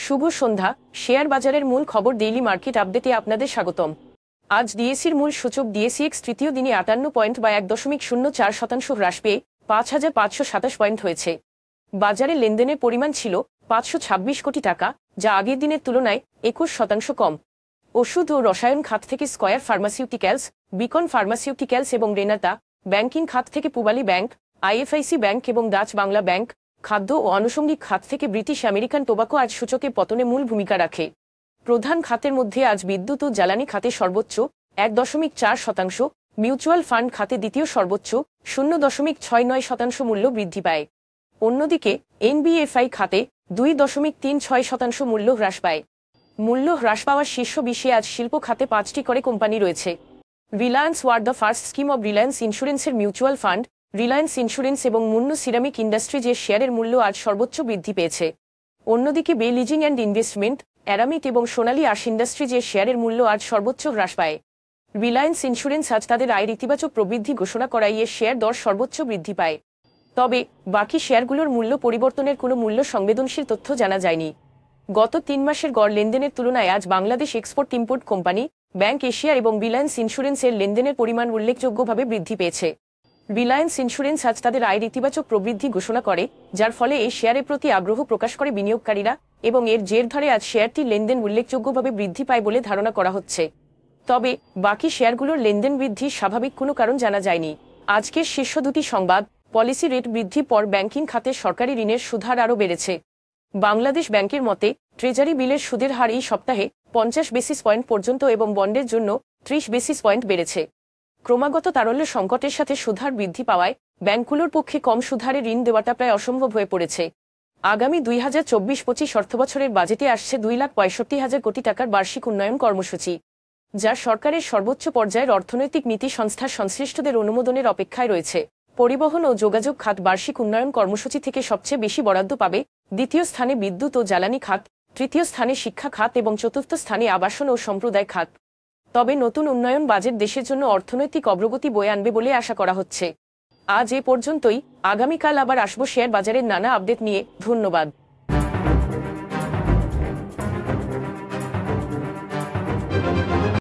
শুভ সন্ধ্যা। Share বাজারের মূল খবর ডেইলি মার্কেট আপডেটে আপনাদের স্বাগতম। আজ ডিএসইর মূল সূচক ডিএসইএক্স তৃতীয় দিনে 58 পয়েন্ট বা 1.04% হ্রাস পেয়ে 5,527 পয়েন্ট হয়েছে। বাজারে লেনদেনের পরিমাণ ছিল 526 কোটি টাকা, যা আগের দিনের তুলনায় 21% কম। ওষুধ ও রসায়ন খাত থেকে স্কয়ার ফার্মাসিউটিক্যালস, বিকন ফার্মাসিউটিক্যালস এবং রেনাতা, ব্যাংকিং খাত থেকে পূবালী ব্যাংক, আইএফআইসি ব্যাংক এবং ডাচ বাংলা ব্যাংক, খাদ্য ও আনুষঙ্গিক খাত থেকে ব্রিটিশ আমেরিকান টোবাকো আজ সূচকে পতনে মূল ভূমিকা রাখে। প্রধান খাতের মধ্যে আজ বিদ্যুৎ ও জ্বালানি খাতে সর্বোচ্চ 1.4%, মিউচুয়াল ফান্ড খাতে দ্বিতীয় সর্বোচ্চ 0.69% মূল্য বৃদ্ধি পায়। অন্যদিকে এনবিএফআই খাতে 2.36% মূল্য হ্রাস পায়। মূল্য হ্রাস পাওয়ার শীর্ষ 20-এ আজ শিল্প খাতে 5টি করে কোম্পানি রয়েছে। Reliance war the first scheme of Reliance ইন্স্যুরেন্সের মিউচুয়াল ফান্ড, রিলায়েন্স ইন্স্যুরেন্স এবং মুন্নু সিরামিক ইন্ডাস্ট্রিজের শেয়ারের মূল্য আজ সর্বোচ্চ বৃদ্ধি পেয়েছে। অন্যদিকে বে লিজিং অ্যান্ড ইনভেস্টমেন্ট, অ্যারামিট এবং সোনালী আশ ইন্ডাস্ট্রিজের শেয়ারের মূল্য আজ সর্বোচ্চ হ্রাস পায়। রিলায়েন্স ইন্স্যুরেন্স আজ তাদের আয়ের ইতিবাচক প্রবৃদ্ধি ঘোষণা করায় এর শেয়ার দর সর্বোচ্চ বৃদ্ধি পায়। তবে বাকি শেয়ারগুলোর মূল্য পরিবর্তনের কোনো মূল্য সংবেদনশীল তথ্য জানা যায়নি। গত 3 মাসের গড় লেনদেনের তুলনায় আজ Bangladesh export import company, bank Asia এবং রিলায়েন্স ইন্স্যুরেন্সের লেনদেনের পরিমাণ উল্লেখযোগ্যভাবে বৃদ্ধি পেয়েছে। রিলায়েন্স ইন্স্যুরেন্স আজ তাদের আয়ের ইতিবাচক প্রবৃদ্ধি ঘোষণা করে, যার ফলে এই শেয়ারের প্রতি আগ্রহ প্রকাশ করে বিনিয়োগকারীরা, এবং এর জের ধরে আজ শেয়ারটির লেনদেন উল্লেখযোগ্যভাবে বৃদ্ধি পায় বলে ধারণা করা হচ্ছে। তবে বাকি শেয়ারগুলোর লেনদেন বৃদ্ধির স্বাভাবিক কোনো কারণ জানা যায়নি। আজকের শীর্ষ দুটি সংবাদ: পলিসি রেট বৃদ্ধি পর ব্যাংকিং খাতে সরকারি ঋণের সুদহার আরও বেড়েছে। বাংলাদেশ ব্যাংকের মতে ট্রেজারি বিলের সুদের হার এই সপ্তাহে 50 বেসিস পয়েন্ট পর্যন্ত এবং বন্ডের জন্য 30 বেসিস পয়েন্ট বেড়েছে। ক্রমাগত তারল্য সংকটের সাথে সুদহার বৃদ্ধি পাওয়ায় ব্যাংকগুলোর পক্ষে কম সুদহারে ঋণ দেওয়াটা প্রায় অসম্ভব হয়ে পড়েছে। আগামী 2024-25 অর্থবছরের বাজেটে আসছে 2,65,000 কোটি টাকার বার্ষিক উন্নয়ন কর্মসূচি, যা সরকারের সর্বোচ্চ পর্যায়ের অর্থনৈতিক নীতি সংস্থার সংশ্লিষ্টদের অনুমোদনের অপেক্ষায় রয়েছে। পরিবহন ও যোগাযোগ খাত বার্ষিক উন্নয়ন কর্মসূচি থেকে সবচেয়ে বেশি বরাদ্দ পাবে, দ্বিতীয় স্থানে বিদ্যুৎ ও জ্বালানি খাত, তৃতীয় স্থানে শিক্ষা খাত এবং চতুর্থ স্থানে আবাসন ও সম্প্রদায় খাত। তবে নতুন উন্নয়ন বাজেট দেশের জন্য অর্থনৈতিক অগ্রগতি বয়ে আনবে বলে আশা করা হচ্ছে। আজ এ পর্যন্তই। আগামীকাল আবার আসবো শেয়ার বাজারের নানা আপডেট নিয়ে। ধন্যবাদ।